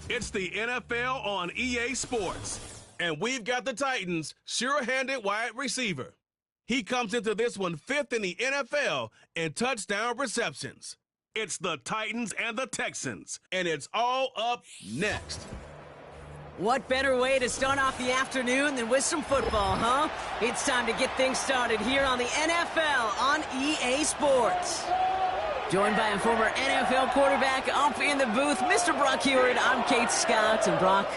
It's the NFL on EA Sports. And we've got the Titans' sure-handed wide receiver. He comes into this one fifth in the NFL in touchdown receptions. It's the Titans and the Texans, and it's all up next. What better way to start off the afternoon than with some football, huh? It's time to get things started here on the NFL on EA Sports. Joined by a former NFL quarterback up in the booth, Mr. Brock Hewitt. I'm Kate Scott, and Brock,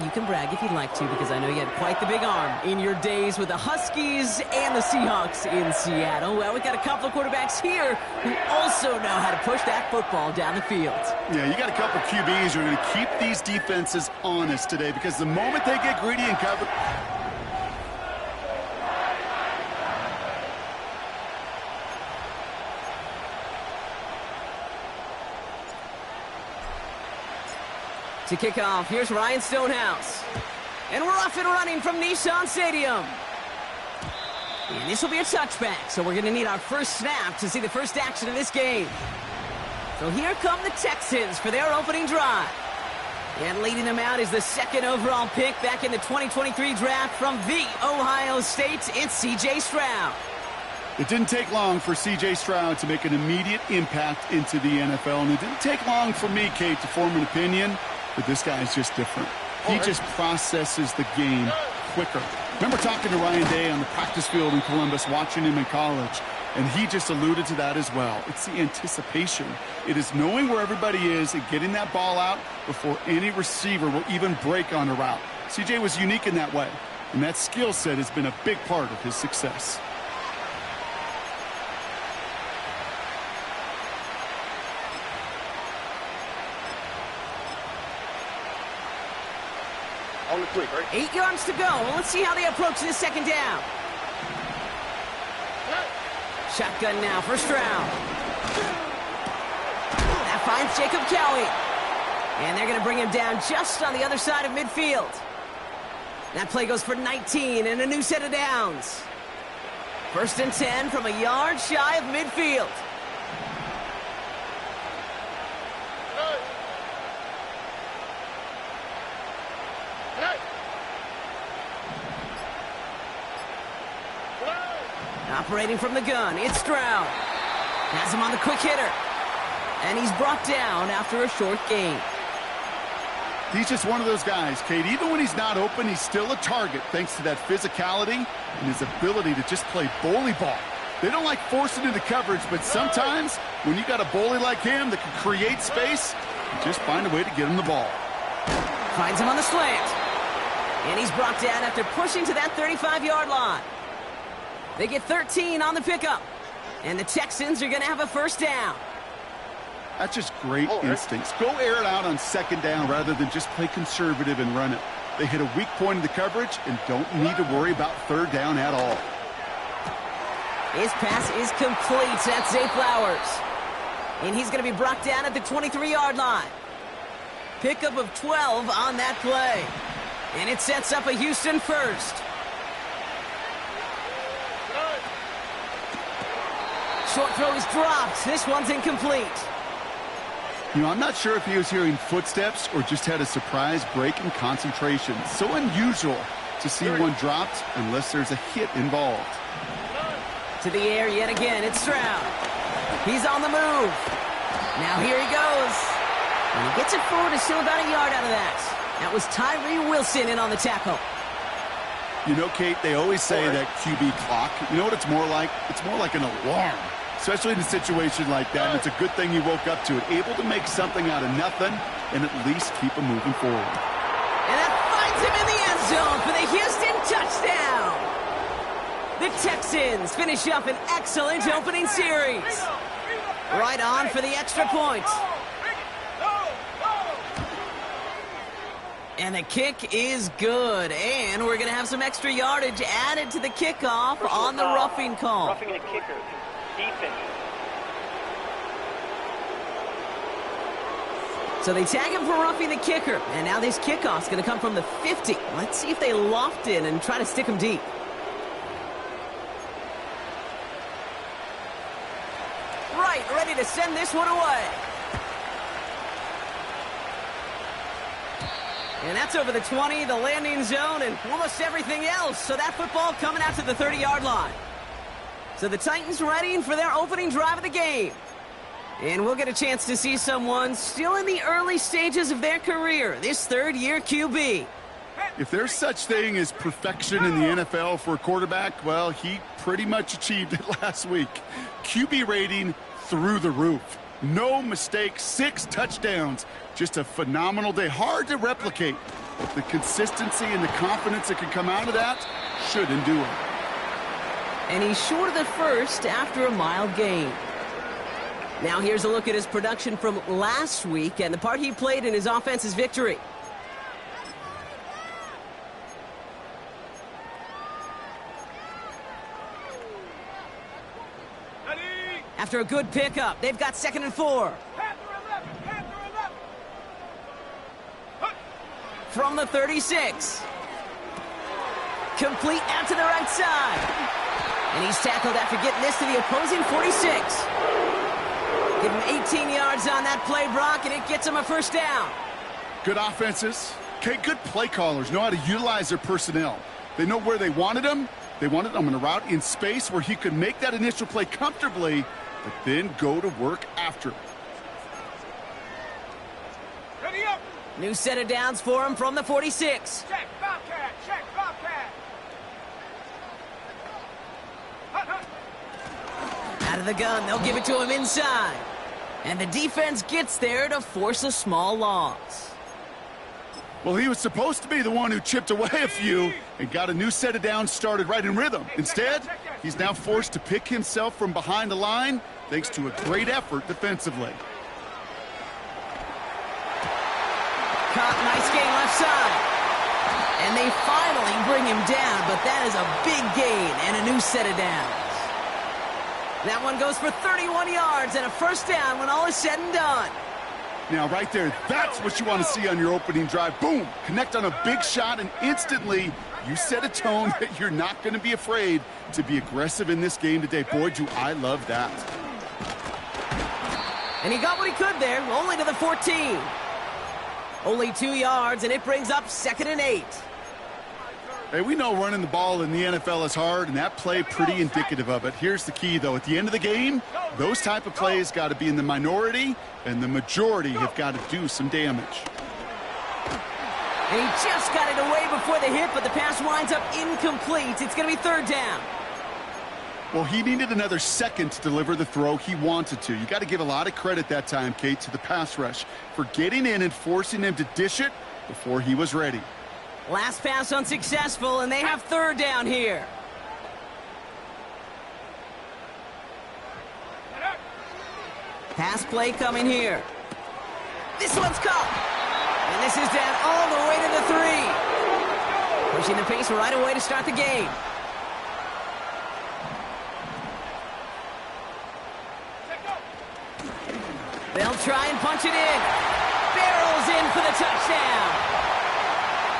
you can brag if you'd like to, because I know you had quite the big arm in your days with the Huskies and the Seahawks in Seattle. Well, we've got a couple of quarterbacks here who also know how to push that football down the field. Yeah, you got a couple of QBs who are going to keep these defenses honest today, because the moment they get greedy and cover... To kick off, here's Ryan Stonehouse. And we're off and running from Nissan Stadium. And this will be a touchback, so we're going to need our first snap to see the first action of this game. So here come the Texans for their opening drive. And leading them out is the second overall pick back in the 2023 draft from the Ohio State. It's C.J. Stroud. It didn't take long for C.J. Stroud to make an immediate impact into the NFL. And it didn't take long for me, Kate, to form an opinion. But this guy is just different. He just processes the game quicker. Remember talking to Ryan Day on the practice field in Columbus, watching him in college, and he just alluded to that as well. It's the anticipation. It is knowing where everybody is and getting that ball out before any receiver will even break on a route. CJ was unique in that way, and that skill set has been a big part of his success. On the quick, right? 8 yards to go. Well, let's see how they approach this second down. Shotgun now for Stroud. That finds Jacob Kelly. And they're going to bring him down just on the other side of midfield. That play goes for 19 and a new set of downs. 1st and 10 from a yard shy of midfield. Operating from the gun, it's Stroud. Has him on the quick hitter. And he's brought down after a short gain. He's just one of those guys, Kate. Even when he's not open, he's still a target thanks to that physicality and his ability to just play bully ball. They don't like forcing into coverage, but sometimes when you got a bully like him that can create space, you just find a way to get him the ball. Finds him on the slant. And he's brought down after pushing to that 35-yard line. They get 13 on the pickup. And the Texans are going to have a first down. That's just great instincts. Go air it out on second down rather than just play conservative and run it. They hit a weak point in the coverage and don't need to worry about third down at all. His pass is complete. That's Zay Flowers. And he's going to be brought down at the 23-yard line. Pickup of 12 on that play. And it sets up a Houston first. Short throw is dropped. This one's incomplete. You know, I'm not sure if he was hearing footsteps or just had a surprise break in concentration. So unusual to see one dropped unless there's a hit involved. To the air yet again. It's Stroud. He's on the move. Now here he goes. And he gets it forward to still about a yard out of that. That was Tyree Wilson in on the tackle. You know, Kate, they always say that QB clock. You know what it's more like? It's more like an alarm. Especially in a situation like that, and it's a good thing you woke up to it. Able to make something out of nothing and at least keep them moving forward. And that finds him in the end zone for the Houston touchdown. The Texans finish up an excellent opening series. Right on for the extra point. And the kick is good. And we're going to have some extra yardage added to the kickoff on the roughing call. Roughing the kicker. Defense. So they tag him for roughing the kicker. And now this kickoff's going to come from the 50. Let's see if they loft in and try to stick him deep. Right, ready to send this one away. And that's over the 20, the landing zone, and almost everything else. So that football coming out to the 30-yard line. So the Titans readying for their opening drive of the game. And we'll get a chance to see someone still in the early stages of their career, this third-year QB. If there's such thing as perfection in the NFL for a quarterback, well, he pretty much achieved it last week. QB rating through the roof. No mistakes, 6 touchdowns. Just a phenomenal day. Hard to replicate. The consistency and the confidence that can come out of that should endure. And he's short of the first after a mild gain. Now here's a look at his production from last week and the part he played in his offense's victory. After a good pickup, they've got 2nd and 4. From the 36. Complete out to the right side. And he's tackled after getting this to the opposing 46. Give him 18 yards on that play, Brock, and it gets him a first down. Good offenses. Okay, good play callers know how to utilize their personnel. They know where they wanted him. They wanted him in a route in space where he could make that initial play comfortably, but then go to work after it. Ready up. New set of downs for him from the 46. Check, Bobcat. Check, Bobcat. Hut, hut. Out of the gun, they'll give it to him inside. And the defense gets there to force a small loss. Well, he was supposed to be the one who chipped away a few and got a new set of downs started right in rhythm. Instead, he's now forced to pick himself from behind the line thanks to a great effort defensively. Caught, nice gain left side. And they finally bring him down, but that is a big gain and a new set of downs. That one goes for 31 yards and a first down when all is said and done. Now, right there, that's what you want to see on your opening drive. Boom! Connect on a big shot, and instantly you set a tone that you're not going to be afraid to be aggressive in this game today. Boy, do I love that. And he got what he could there, only to the 14. Only 2 yards, and it brings up 2nd and 8. Hey, we know running the ball in the NFL is hard, and that play pretty indicative of it. Here's the key, though. At the end of the game, those type of plays got to be in the minority, and the majority have got to do some damage. And he just got it away before the hit, but the pass winds up incomplete. It's going to be 3rd down. Well, he needed another second to deliver the throw he wanted to. You got to give a lot of credit that time, Kate, to the pass rush for getting in and forcing him to dish it before he was ready. Last pass unsuccessful, and they have 3rd down here. Pass play coming here. This one's caught. And this is down all the way to the 3. Pushing the pace right away to start the game. They'll try and punch it in. Barrels in for the touchdown.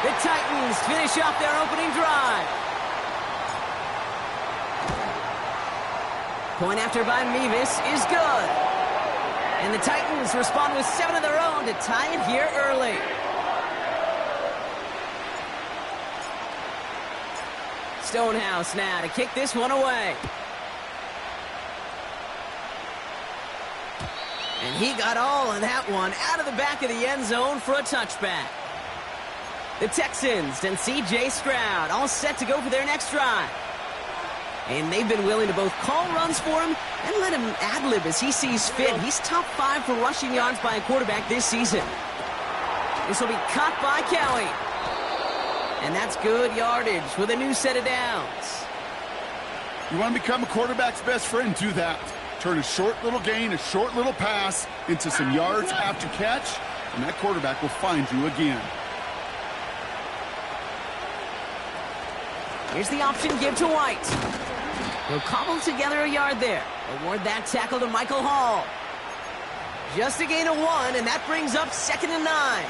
The Titans finish off their opening drive. Point after by Mevis is good. And the Titans respond with 7 of their own to tie it here early. Stonehouse now to kick this one away. And he got all of that one out of the back of the end zone for a touchback. The Texans and C.J. Stroud all set to go for their next drive. And they've been willing to both call runs for him and let him ad-lib as he sees fit. He's top 5 for rushing yards by a quarterback this season. This will be caught by Kelly. And that's good yardage with a new set of downs. You want to become a quarterback's best friend? Do that. Turn a short little gain, a short little pass into some yards after catch, and that quarterback will find you again. Here's the option give to White. He'll cobble together a yard there. Award that tackle to Michael Hall. Just a gain of 1, and that brings up 2nd and 9.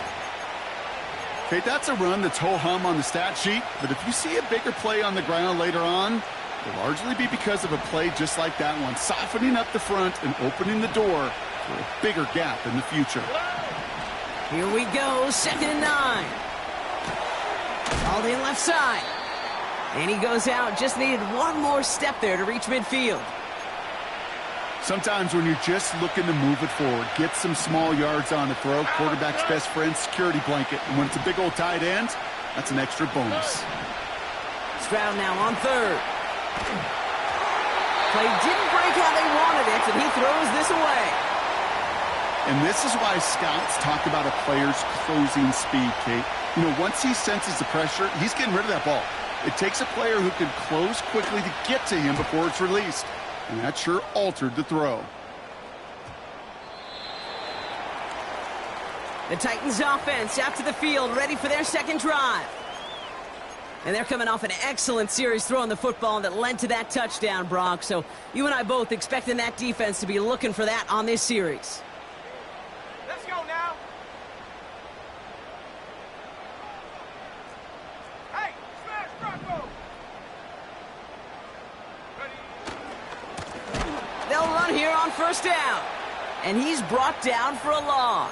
Okay, that's a run that's ho-hum on the stat sheet, but if you see a bigger play on the ground later on, it'll largely be because of a play just like that one, softening up the front and opening the door for a bigger gap in the future. Here we go, 2nd and 9. All in left side. And he goes out. Just needed one more step there to reach midfield. Sometimes when you're just looking to move it forward, get some small yards on the throw, quarterback's best friend, security blanket. And when it's a big old tight end, that's an extra bonus. Stroud now on third. Play didn't break how they wanted it, and he throws this away. And this is why scouts talk about a player's closing speed, Kate. You know, once he senses the pressure, he's getting rid of that ball. It takes a player who can close quickly to get to him before it's released. And that sure altered the throw. The Titans offense out to the field, ready for their second drive. And they're coming off an excellent series throwing the football that led to that touchdown, Brock. So you and I both expecting that defense to be looking for that on this series. Let's go now. Hey, smash Bronco. Ready? They'll run here on first down. And he's brought down for a loss.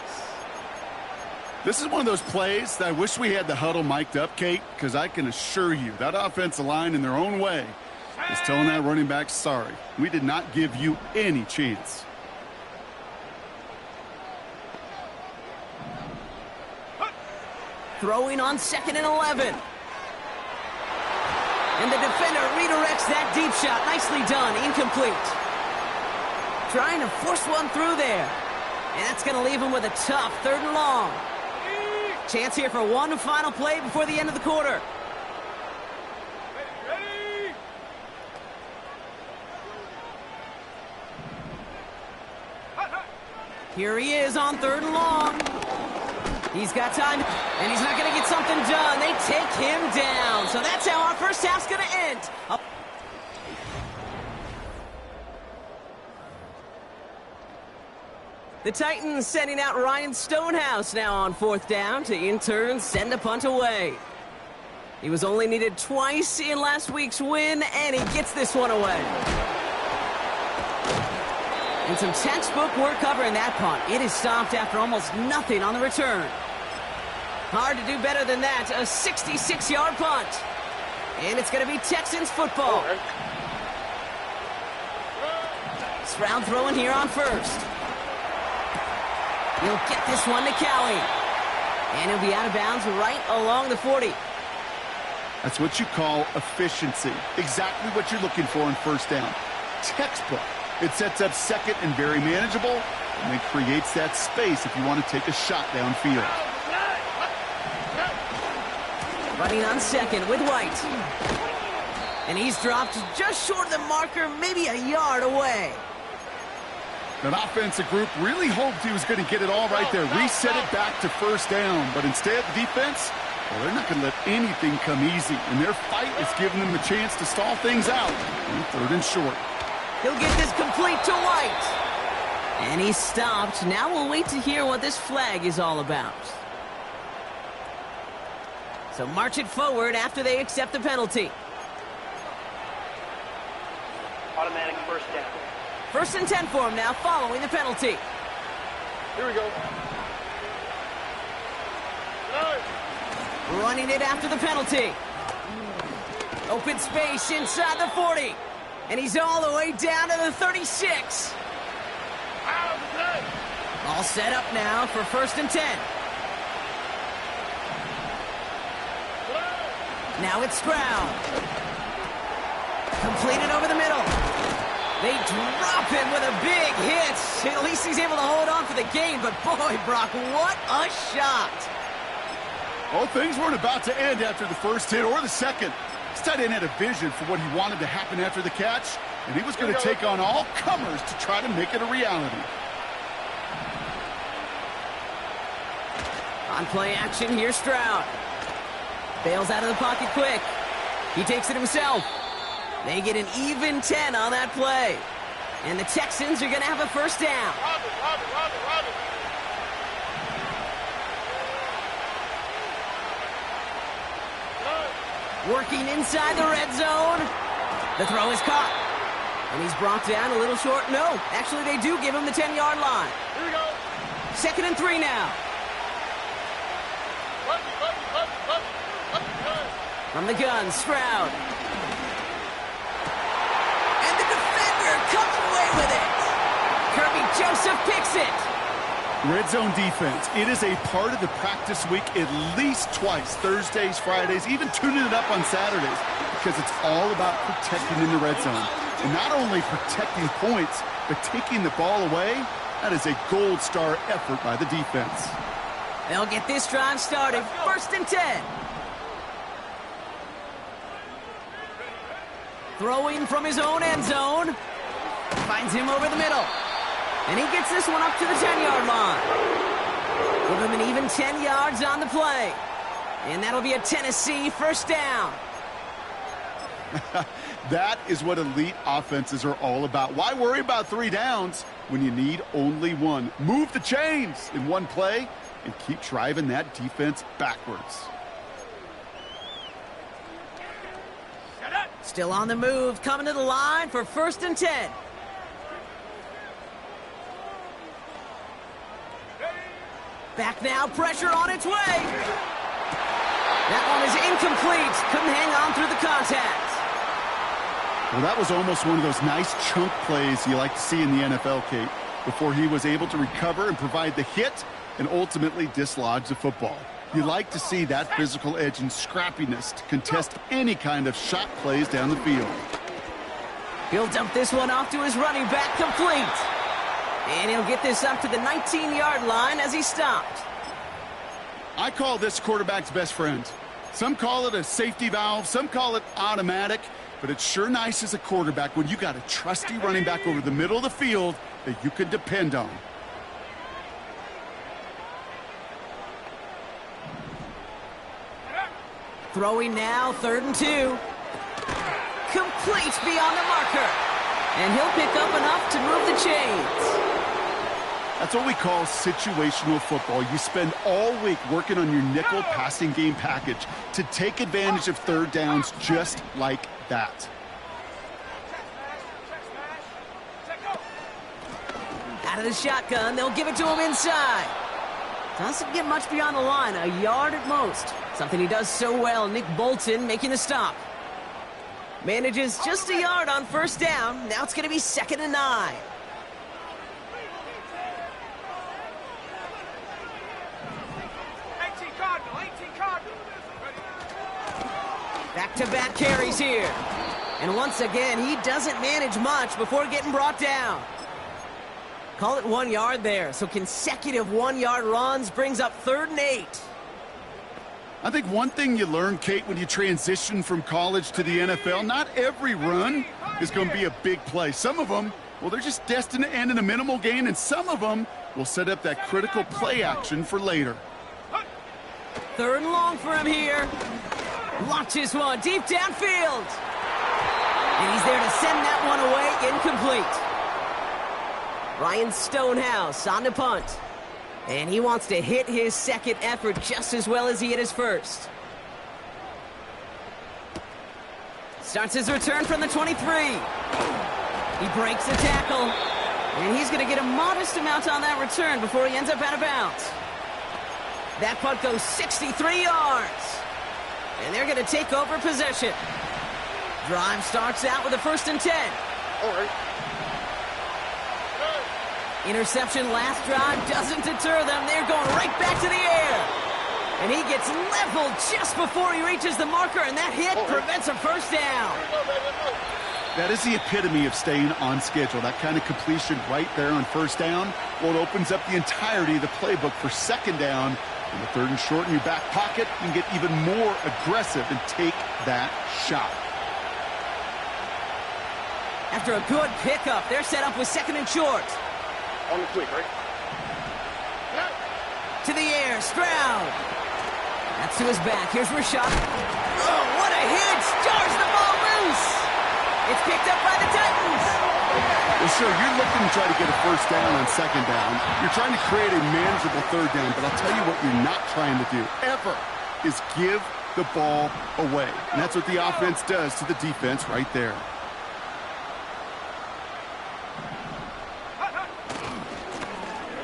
This is one of those plays that I wish we had the huddle mic'd up, Kate, because I can assure you that offensive line in their own way is telling that running back, sorry, we did not give you any chance. Throwing on 2nd and 11. And the defender redirects that deep shot. Nicely done. Incomplete. Trying to force one through there. And that's going to leave him with a tough 3rd and long. Chance here for one final play before the end of the quarter. Ready? Here he is on 3rd and long. He's got time, and he's not going to get something done. They take him down. So that's how our first half's going to end. The Titans sending out Ryan Stonehouse now on 4th down to, in turn, send a punt away. He was only needed twice in last week's win, and he gets this one away. And some textbook work covering that punt. It is stopped after almost nothing on the return. Hard to do better than that. A 66-yard punt. And it's going to be Texans football. Stroud throwing here on first. He'll get this one to Cowie. And he'll be out of bounds right along the 40. That's what you call efficiency. Exactly what you're looking for in first down. Textbook. It sets up second and very manageable, and it creates that space if you want to take a shot downfield. Running on 2nd with White. And he's dropped just short of the marker, maybe a yard away. That offensive group really hoped he was going to get it all right there, reset it back to first down. But instead, the defense, well, they're not going to let anything come easy. And their fight is giving them a chance to stall things out. And 3rd and short. He'll get this complete to White. And he's stopped. Now we'll wait to hear what this flag is all about. So march it forward after they accept the penalty. Automatic first down. 1st and 10 for him now following the penalty. Here we go. Running it after the penalty. Open space inside the 40. And he's all the way down to the 36. All set up now for 1st and 10. Now it's Stroud. Completed over the middle. They drop him with a big hit. At least he's able to hold on for the game. But boy, Brock, what a shot. Well, things weren't about to end after the first hit or the second. This tight end had a vision for what he wanted to happen after the catch, and he was going to take on all comers to try to make it a reality. On play action, here's Stroud. Bails out of the pocket quick. He takes it himself. They get an even 10 on that play. And the Texans are going to have a first down. Working inside the red zone. The throw is caught. And he's brought down a little short. No, actually they do give him the 10-yard line. Here we go. 2nd and 3 now. Up. From the gun, Stroud. And the defender comes away with it. Kirby Joseph picks it. Red zone defense. It is a part of the practice week at least twice. Thursdays, Fridays, even tuning it up on Saturdays. Because it's all about protecting in the red zone. And not only protecting points, but taking the ball away. That is a gold star effort by the defense. They'll get this drive started. 1st and 10. Throwing from his own end zone. Finds him over the middle. And he gets this one up to the 10-yard line. Give him an even 10 yards on the play. And that'll be a Tennessee 1st down. That is what elite offenses are all about. Why worry about 3 downs when you need only 1? Move the chains in one play and keep driving that defense backwards. Still on the move, coming to the line for 1st and 10. Back now, pressure on its way. That one is incomplete. Couldn't hang on through the contact. Well, that was almost one of those nice chunk plays you like to see in the NFL, Kate, before he was able to recover and provide the hit and ultimately dislodge the football. You like to see that physical edge and scrappiness to contest any kind of shot plays down the field. He'll dump this one off to his running back, complete. And he'll get this up to the 19-yard line as he stopped. I call this quarterback's best friend. Some call it a safety valve, some call it automatic, but it's sure nice as a quarterback when you got a trusty running back over the middle of the field that you can depend on. Throwing now, 3rd and 2. Complete beyond the marker. And he'll pick up enough to move the chains. That's what we call situational football. You spend all week working on your nickel passing game package to take advantage of 3rd downs just like that. Out of the shotgun, they'll give it to him inside. Doesn't get much beyond the line, a yard at most. Something he does so well, Nick Bolton making the stop. Manages just a yard on 1st down. Now it's going to be 2nd and 9. Back-to-back carries here. And once again, he doesn't manage much before getting brought down. Call it 1 yard there. So consecutive 1-yard runs brings up 3rd and 8. I think one thing you learn, Kate, when you transition from college to the NFL, not every run is going to be a big play. Some of them, well, they're just destined to end in a minimal gain, and some of them will set up that critical play action for later. 3rd and long for him here. Launches one deep downfield. And he's there to send that one away, incomplete. Ryan Stonehouse on the punt. And he wants to hit his 2nd effort just as well as he hit his 1st. Starts his return from the 23. He breaks the tackle. And he's going to get a modest amount on that return before he ends up out of bounds. That punt goes 63 yards. And they're going to take over possession. Drive starts out with a 1st and 10. All right. Interception last drive doesn't deter them. They're going right back to the air. And he gets leveled just before he reaches the marker, and that hit prevents a 1st down. That is the epitome of staying on schedule. That kind of completion right there on 1st down. Well, it opens up the entirety of the playbook for 2nd down. In the 3rd and short in your back pocket, you can get even more aggressive and take that shot. After a good pickup, they're set up with 2nd and short. On the quick, right? To the air, Stroud. That's to his back. Here's Rashad. Oh, what a hit! Jars the ball loose. It's picked up by the Titans. Well, sure, you're looking to try to get a 1st down on 2nd down. You're trying to create a manageable 3rd down, but I'll tell you what you're not trying to do, ever, is give the ball away. And that's what the offense does to the defense right there.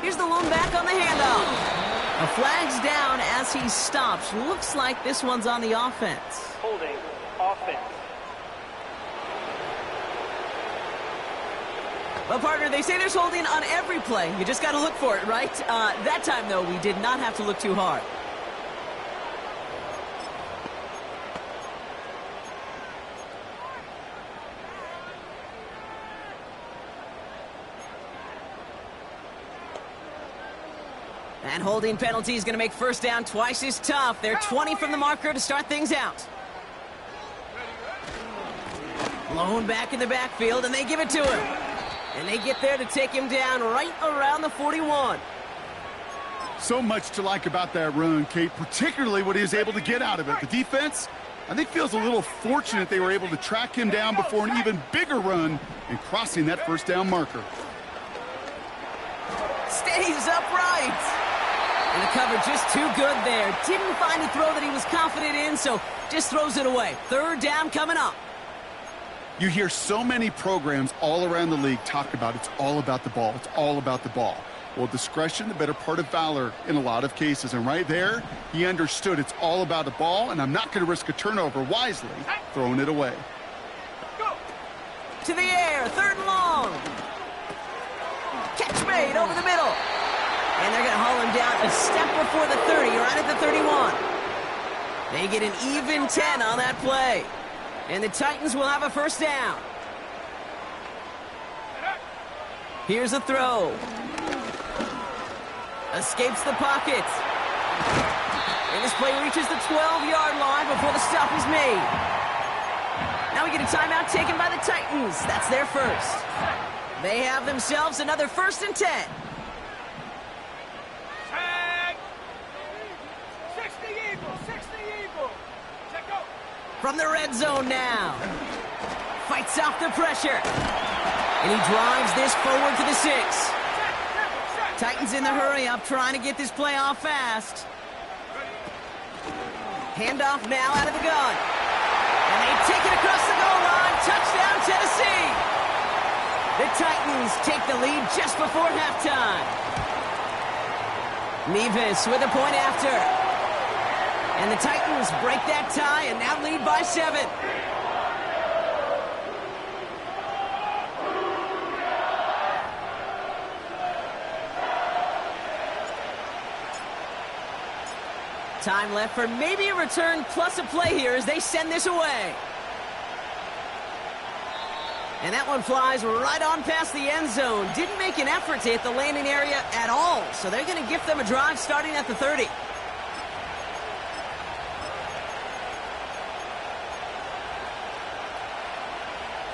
Here's the lone back on the handoff. A flag's down as he stops. Looks like this one's on the offense. Holding. Offense. Well, partner, they say there's holding on every play. You just got to look for it, right? That time, though, we did not have to look too hard. And holding penalty is going to make first down twice as tough. They're 20 from the marker to start things out. Blown back in the backfield, and they give it to him. And they get there to take him down right around the 41. So much to like about that run, Kate, particularly what he was able to get out of it. The defense, I think, feels a little fortunate they were able to track him down before an even bigger run and crossing that first down marker. Stays upright. And the cover just too good there. Didn't find a throw that he was confident in, so just throws it away. Third down coming up. You hear so many programs all around the league talk about it's all about the ball. It's all about the ball. Well, discretion, the better part of valor in a lot of cases. And right there, he understood it's all about the ball, and I'm not going to risk a turnover wisely, throwing it away. To the air, third and long. Catch made over the middle. And they're going to haul him down a step before the 30, right at the 31. They get an even 10 on that play. And the Titans will have a first down. Here's a throw. Escapes the pocket. And this play reaches the 12-yard line before the stop is made. Now we get a timeout taken by the Titans. That's their first. They have themselves another 1st and 10. Tag. 60 Eagles, 60 Eagles. Check go. From the red zone now. Fights off the pressure. And he drives this forward to the 6. Titans in the hurry-up, trying to get this play off fast. Handoff now out of the gun. And they take it across the goal line. Touchdown, Tennessee. The Titans take the lead just before halftime. Nevis with a point after. And the Titans break that tie and now lead by 7. Time left for maybe a return plus a play here as they send this away. And that one flies right on past the end zone. Didn't make an effort to hit the landing area at all. So they're going to gift them a drive starting at the 30.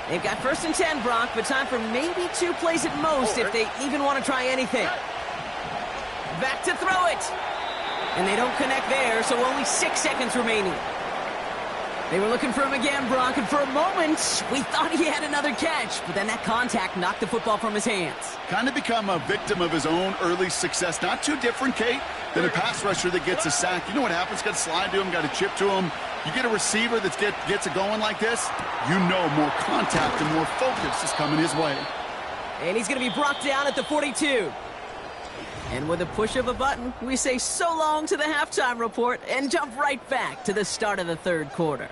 They've got 1st and 10, Brock, but time for maybe 2 plays at most if they even want to try anything. Back to throw it. And they don't connect there, so only 6 seconds remaining. They were looking for him again, Brock, and for a moment, we thought he had another catch, but then that contact knocked the football from his hands. Kind of become a victim of his own early success. Not too different, Kate, than a pass rusher that gets a sack. You know what happens? Got to slide to him, got to chip to him. You get a receiver that gets it going like this, you know more contact and more focus is coming his way. And he's going to be brought down at the 42. And with a push of a button, we say so long to the halftime report and jump right back to the start of the 3rd quarter.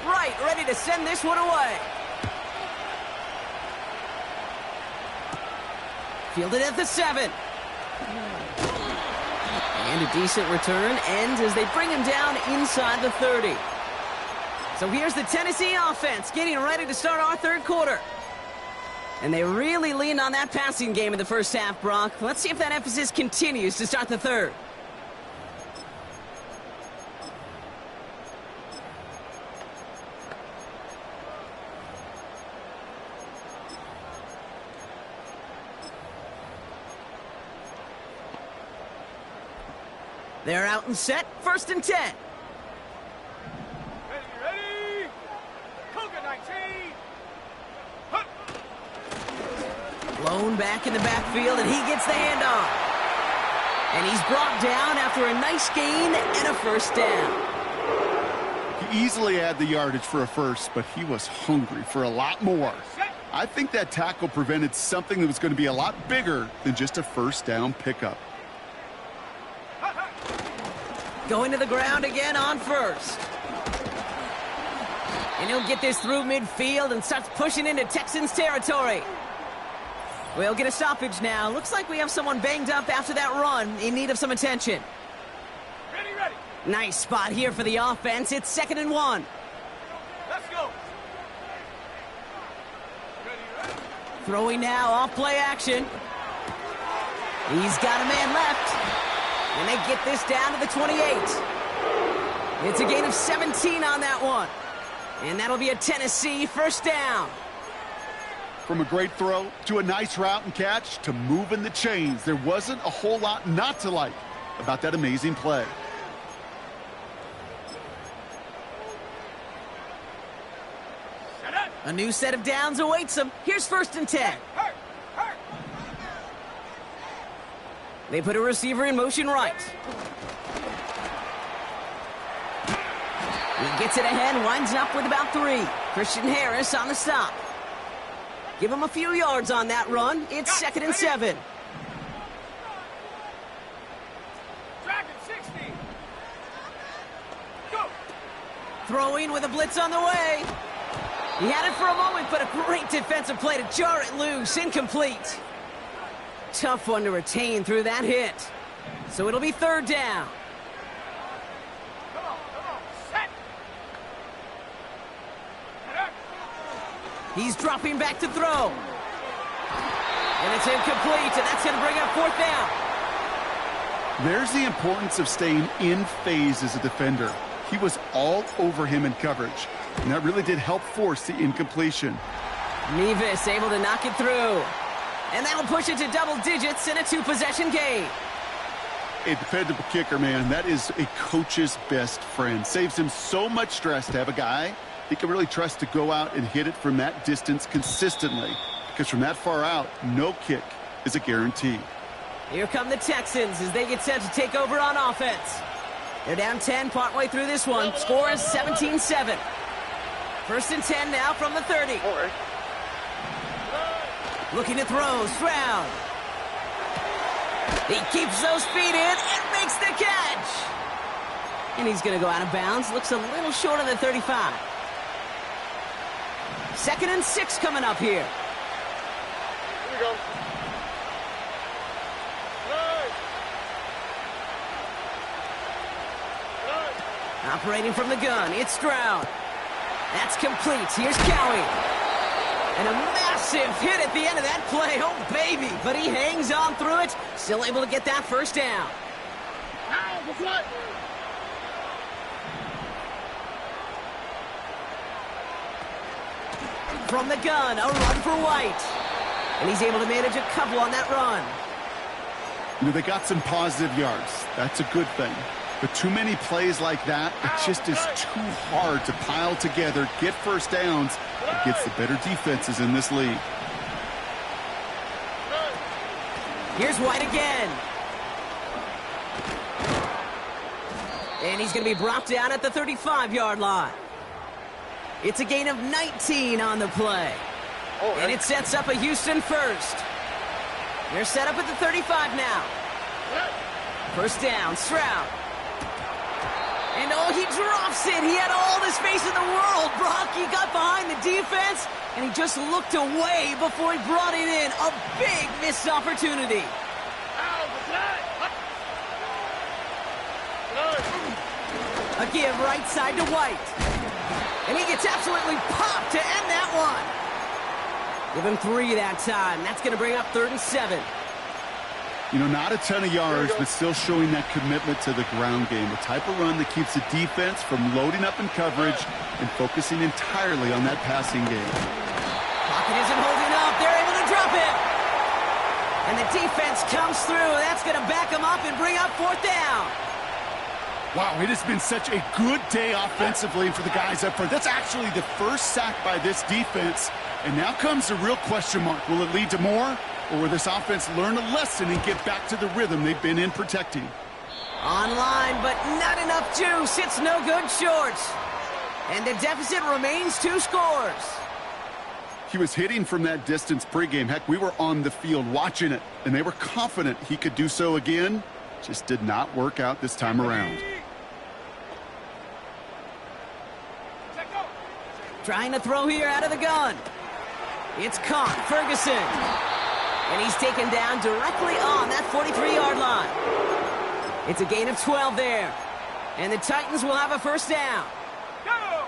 Right, ready to send this one away. Fielded at the 7. And a decent return ends as they bring him down inside the 30. So here's the Tennessee offense getting ready to start our 3rd quarter. And they really leaned on that passing game in the first half, Brock. Let's see if that emphasis continues to start the 3rd. They're out and set, 1st and 10. Ready. Cougar 19. Hup. Blown back in the backfield, and he gets the handoff. And he's brought down after a nice gain and a first down. He easily had the yardage for a first, but he was hungry for a lot more. Set. I think that tackle prevented something that was going to be a lot bigger than just a first down pickup. Going to the ground again on first. And he'll get this through midfield and starts pushing into Texans territory. We'll get a stoppage now. Looks like we have someone banged up after that run in need of some attention. Ready, ready. Nice spot here for the offense. It's 2nd and 1. Let's go. Ready, ready. Throwing now, off play action. He's got a man left. And they get this down to the 28. It's a gain of 17 on that one. And that'll be a Tennessee first down. From a great throw to a nice route and catch to moving the chains, there wasn't a whole lot not to like about that amazing play. A new set of downs awaits them. Here's 1st and 10. Hurt, hurt. They put a receiver in motion right. He gets it ahead, winds up with about 3. Christian Harris on the stop. Give him a few yards on that run. It's 2nd and 7. Dragon 60. Go. Throwing with a blitz on the way. He had it for a moment, but a great defensive play to jar it loose. Incomplete. Tough one to retain through that hit. So it'll be 3rd down. Come on, set. He's dropping back to throw. And it's incomplete, and that's going to bring up 4th down. There's the importance of staying in phase as a defender. He was all over him in coverage, and that really did help force the incompletion. Nevis able to knock it through. And that'll push it to double digits in a 2-possession game. A dependable kicker, man, that is a coach's best friend. Saves him so much stress to have a guy he can really trust to go out and hit it from that distance consistently. Because from that far out, no kick is a guarantee. Here come the Texans as they get set to take over on offense. They're down 10 partway through this one. Score is 17-7. 1st and 10 now from the 30. All right. Looking to throw, Stroud. He keeps those feet in and makes the catch. And he's going to go out of bounds. Looks a little short of the 35. 2nd and 6 coming up here. Here we go. Operating from the gun, it's Stroud. That's complete. Here's Cowie. And a massive hit at the end of that play. Oh, baby. But he hangs on through it. Still able to get that first down. From the gun, a run for White. And he's able to manage a couple on that run. You know, they got some positive yards. That's a good thing. But too many plays like that, it just is too hard to pile together, get first downs against the better defenses in this league. Here's White again. And he's going to be brought down at the 35-yard line. It's a gain of 19 on the play. And it sets up a Houston first. They're set up at the 35 now. First down, Stroud. And oh, he drops it. He had all the space in the world. Brock, he got behind the defense, and he just looked away before he brought it in. A big missed opportunity. A give right side to White. And he gets absolutely popped to end that one. Give him 3 that time. That's going to bring up 3rd and 7. You know, not a ton of yards, but still showing that commitment to the ground game. The type of run that keeps the defense from loading up in coverage and focusing entirely on that passing game. Pocket isn't holding up. They're able to drop it. And the defense comes through. That's going to back them up and bring up 4th down. Wow, it has been such a good day offensively for the guys up front. That's actually the first sack by this defense. And now comes the real question mark. Will it lead to more? Or will this offense learn a lesson and get back to the rhythm they've been in protecting? Online, but not enough juice. It's no good short. And the deficit remains 2 scores. He was hitting from that distance pregame. Heck, we were on the field watching it, and they were confident he could do so again. Just did not work out this time around. Trying to throw here out of the gun. It's caught. Ferguson. And he's taken down directly on that 43-yard line. It's a gain of 12 there. And the Titans will have a first down. Go!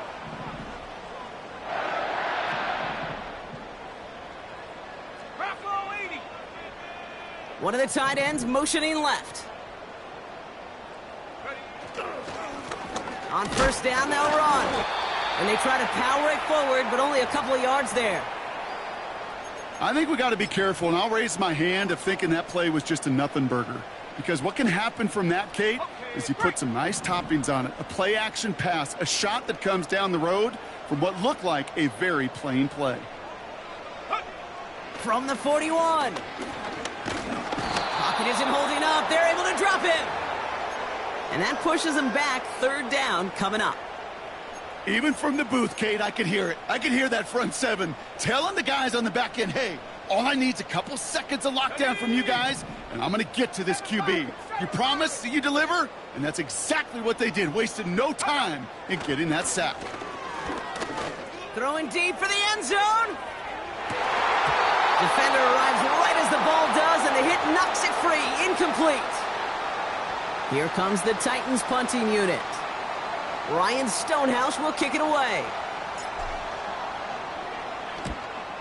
Buffalo 80. One of the tight ends motioning left. On first down, they'll run. And they try to power it forward, but only a couple of yards there. I think we got to be careful, and I'll raise my hand of thinking that play was just a nothing burger. Because what can happen from that, Kate, is you put some nice toppings on it. A play-action pass, a shot that comes down the road from what looked like a very plain play. From the 41. Pocket isn't holding up. They're able to drop him. And that pushes them back. Third down coming up. Even from the booth, Kate, I could hear it. I could hear that front seven telling the guys on the back end, hey, all I need is a couple seconds of lockdown from you guys, and I'm going to get to this QB. You promise that you deliver? And that's exactly what they did, wasted no time in getting that sack. Throwing deep for the end zone. Defender arrives right as the ball does, and the hit knocks it free. Incomplete. Here comes the Titans punting unit. Ryan Stonehouse will kick it away.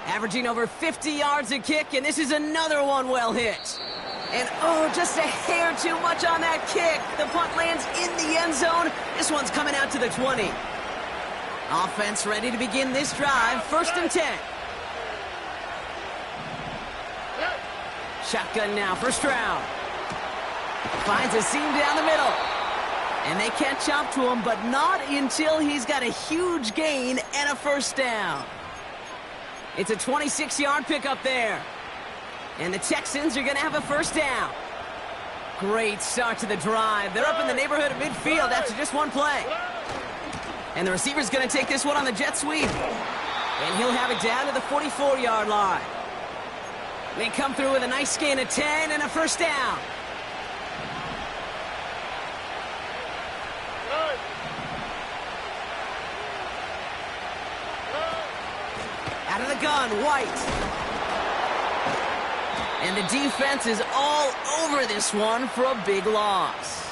Averaging over 50 yards a kick, and this is another one well hit. And oh, just a hair too much on that kick. The punt lands in the end zone. This one's coming out to the 20. Offense ready to begin this drive. First and 10. Shotgun now for Stroud. Finds a seam down the middle. And they catch up to him, but not until he's got a huge gain and a first down. It's a 26-yard pickup there. And the Texans are going to have a first down. Great start to the drive. They're up in the neighborhood of midfield after just one play. And the receiver's going to take this one on the jet sweep. And he'll have it down to the 44-yard line. They come through with a nice gain of 10 and a first down. Out of the gun, White. And the defense is all over this one for a big loss.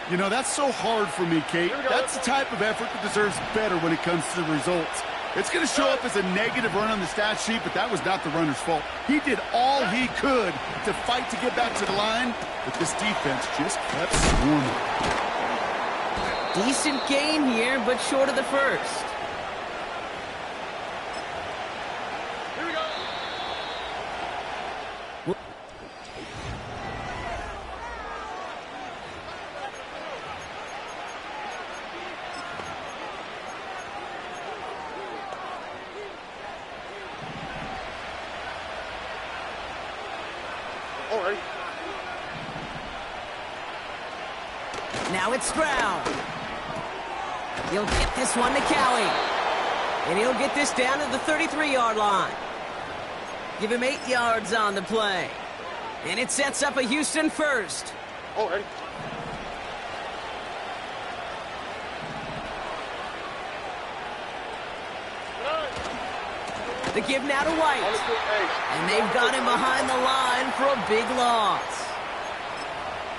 You know, that's so hard for me, Kate. That's the type of effort that deserves better when it comes to the results. It's going to show up as a negative run on the stat sheet, but that was not the runner's fault. He did all he could to fight to get back to the line, but this defense just kept swarming. Decent gain here, but short of the first. Now it's Stroud. He'll get this one to Cowie. And he'll get this down to the 33-yard line. Give him 8 yards on the play. And it sets up a Houston first. Already. The give now to White. And they've got him behind the line for a big loss.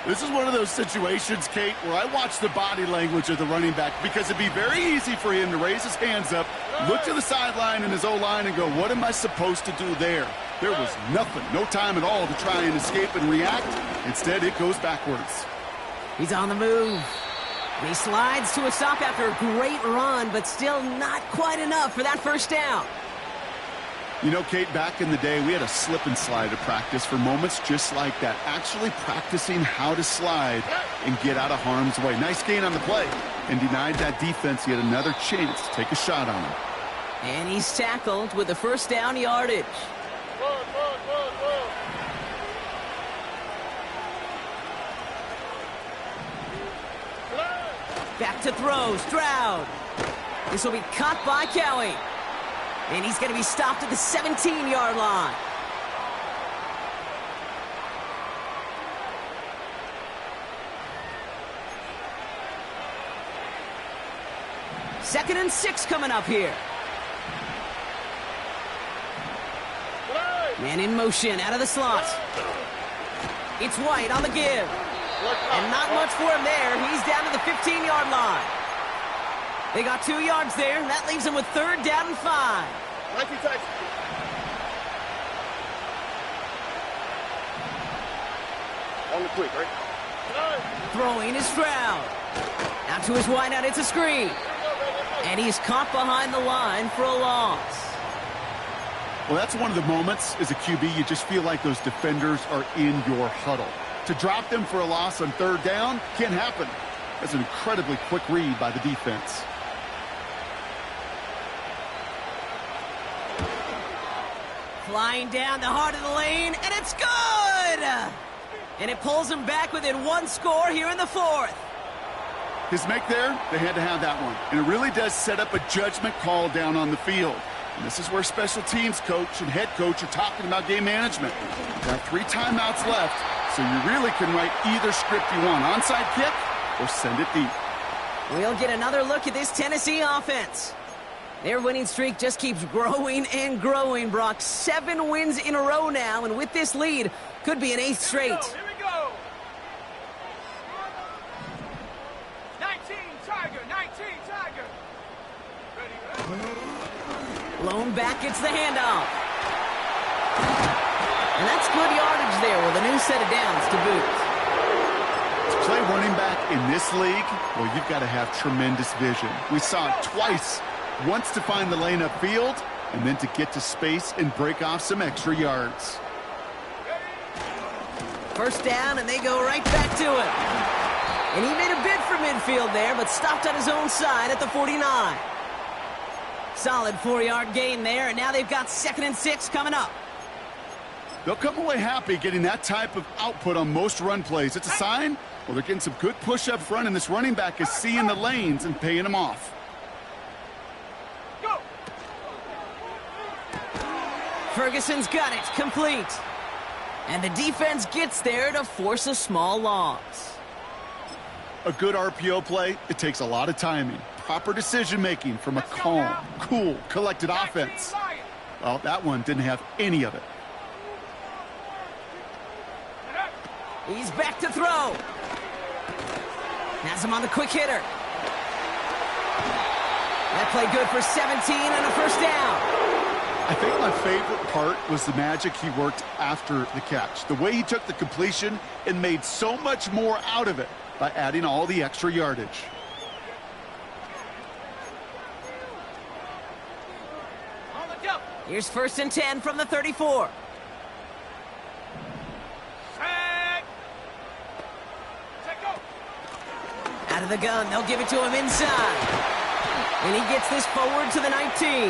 This is one of those situations, Kate, where I watch the body language of the running back because it'd be very easy for him to raise his hands up, look to the sideline in his O-line and go, what am I supposed to do there? There was nothing, no time at all to try and escape and react. Instead, it goes backwards. He's on the move. He slides to a stop after a great run, but still not quite enough for that first down. You know, Kate, back in the day, we had a slip and slide to practice for moments just like that. Actually practicing how to slide and get out of harm's way. Nice gain on the play and denied that defense yet another chance to take a shot on him. And he's tackled with the first down yardage. Back to throw, Stroud. This will be caught by Cowie. And he's going to be stopped at the 17-yard line. Second and 6 coming up here. Man in motion out of the slot. It's White on the give. And not much for him there. He's down to the 15-yard line. They got 2 yards there. That leaves him with 3rd down and 5. On the quick, right? Throwing is Stroud. Out to his wideout. It's a screen. And he's caught behind the line for a loss. Well, that's one of the moments as a QB, you just feel like those defenders are in your huddle. To drop them for a loss on 3rd down can't happen. That's an incredibly quick read by the defense. Flying down the heart of the lane, and it's good! And it pulls him back within 1 score here in the 4th. His make there, they had to have that one. And it really does set up a judgment call down on the field. And this is where special teams coach and head coach are talking about game management. Got 3 timeouts left, so you really can write either script you want. Onside kick or send it deep. We'll get another look at this Tennessee offense. Their winning streak just keeps growing and growing, Brock. 7 wins in a row now, and with this lead, could be an 8th straight. Here we go. 19 Tiger, 19 Tiger. Ready. Blown back, it's the handoff. And that's good yardage there with a new set of downs to boot. To play running back in this league, well, you've got to have tremendous vision. We saw it twice. Once to find the lane upfield, and then to get to space and break off some extra yards. 1st down, and they go right back to it. And he made a bid for midfield there, but stopped on his own side at the 49. Solid 4-yard gain there, and now they've got 2nd and 6 coming up. They'll come away happy getting that type of output on most run plays. It's a sign, well, they're getting some good push up front, and this running back is seeing the lanes and paying them off. Go. Ferguson's got it, complete. And the defense gets there to force a small loss. A good RPO play, it takes a lot of timing. Proper decision-making from a calm, cool, collected offense. Well, that one didn't have any of it. He's back to throw. Has him on the quick hitter. That play good for 17 and a 1st down. I think my favorite part was the magic he worked after the catch. The way he took the completion and made so much more out of it by adding all the extra yardage. Here's 1st and 10 from the 34. Out of the gun, they'll give it to him inside. And he gets this forward to the 19.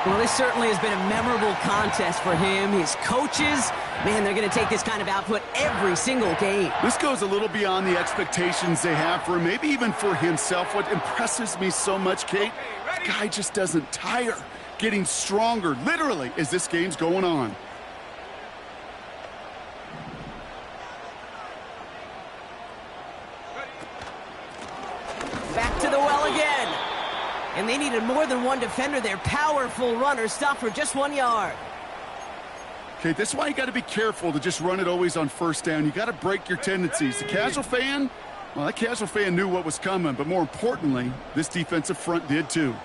Well, this certainly has been a memorable contest for him. His coaches, man, they're going to take this kind of output every single game. This goes a little beyond the expectations they have for him, maybe even for himself. What impresses me so much, Kate, the guy just doesn't tire. Getting stronger, literally, as this game's going on. Back to the well again. And they needed more than one defender. Their powerful runner stopped for just 1 yard. Okay, this is why you got to be careful to just run it always on 1st down. You got to break your tendencies. The casual fan, well, that casual fan knew what was coming, but more importantly, this defensive front did too.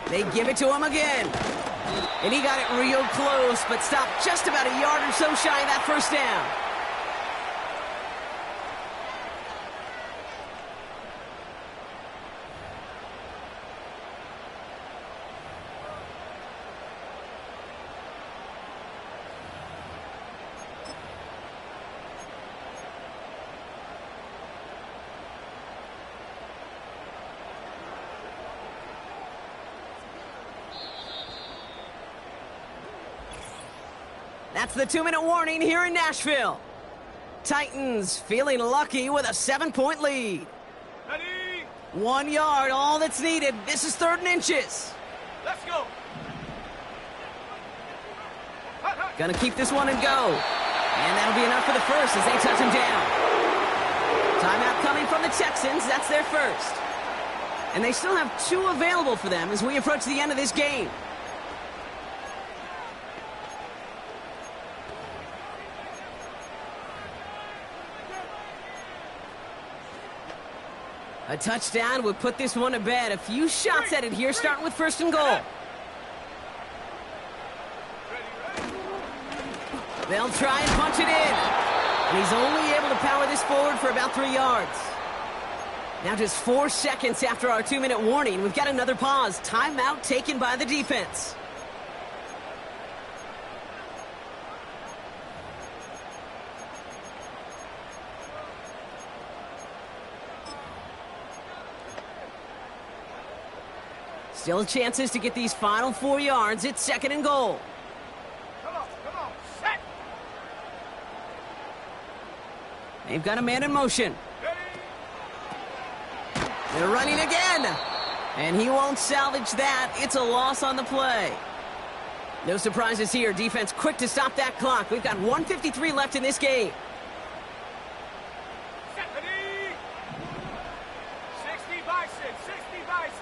They give it to him again. And he got it real close, but stopped just about a yard or so shy of that 1st down. That's the 2-minute warning here in Nashville. Titans feeling lucky with a 7-point lead. Ready? 1 yard, all that's needed. This is 3rd and inches. Let's go. Hut, hut. Gonna keep this one and go. And that'll be enough for the first as they touch him down. Timeout coming from the Texans. That's their first. And they still have 2 available for them as we approach the end of this game. A touchdown would put this one to bed. A few shots at it here, starting with 1st and goal. They'll try and punch it in. And he's only able to power this forward for about 3 yards. Now just 4 seconds after our 2-minute warning, we've got another pause. Timeout taken by the defense. Still chances to get these final 4 yards. It's 2nd and goal. Come on, set. They've got a man in motion. Ready? They're running again. And he won't salvage that. It's a loss on the play. No surprises here. Defense quick to stop that clock. We've got 1:53 left in this game. Set. Ready? 60 by 6, 60 by 6.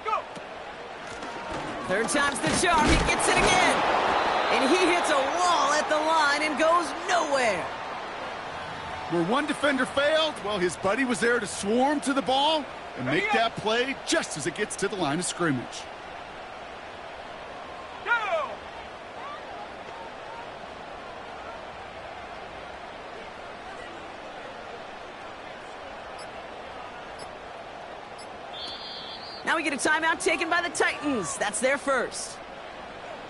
Go. 3rd time's the charm. He gets it again. And he hits a wall at the line and goes nowhere. Where one defender failed, well, his buddy was there to swarm to the ball and make that play just as it gets to the line of scrimmage. Go. Now we get a timeout taken by the Titans. That's their first.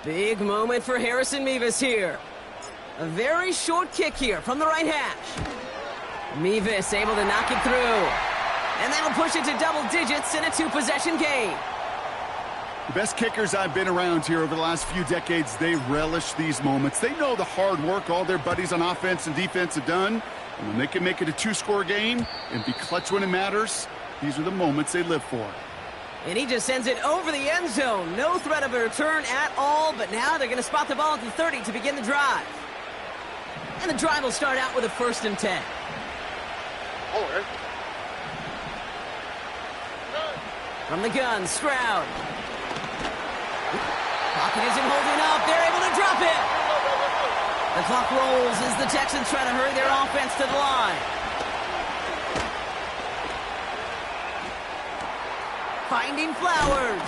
Big moment for Harrison Mevis here. A very short kick here from the right hash. Mevis able to knock it through. And that'll push it to double digits in a 2-possession game. The best kickers I've been around here over the last few decades, they relish these moments. They know the hard work all their buddies on offense and defense have done. And when they can make it a 2-score game and be clutch when it matters, these are the moments they live for. And he just sends it over the end zone. No threat of a return at all, but now they're going to spot the ball at the 30 to begin the drive. And the drive will start out with a 1st and 10. Over. From the gun, Stroud. Pocket isn't holding up. They're able to drop it. The clock rolls as the Texans try to hurry their offense to the line. Finding Flowers.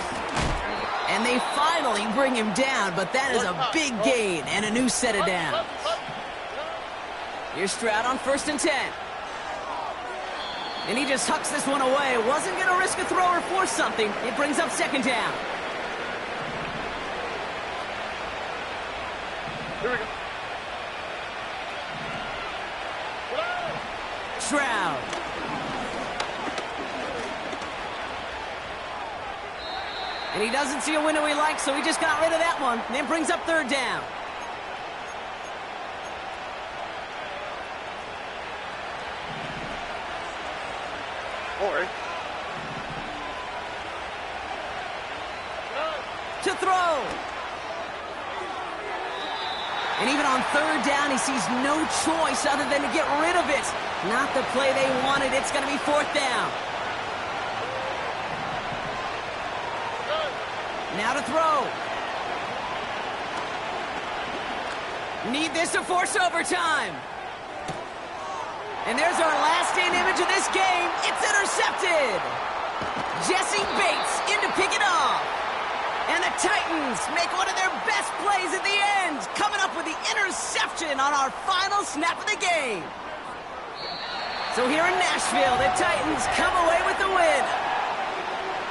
And they finally bring him down, but that is a big gain and a new set of downs. Here's Stroud on 1st and 10. And he just hucks this one away. Wasn't going to risk a throw or force something. It brings up 2nd down. Here we go. Stroud. And he doesn't see a window he likes, so he just got rid of that one. And it brings up 3rd down. Over. To throw. And even on 3rd down, he sees no choice other than to get rid of it. Not the play they wanted. It's going to be 4th down. Now to throw. Need this to force overtime. And there's our last-stand image of this game. It's intercepted. Jesse Bates in to pick it off. And the Titans make one of their best plays at the end, coming up with the interception on our final snap of the game. So here in Nashville, the Titans come away with the win.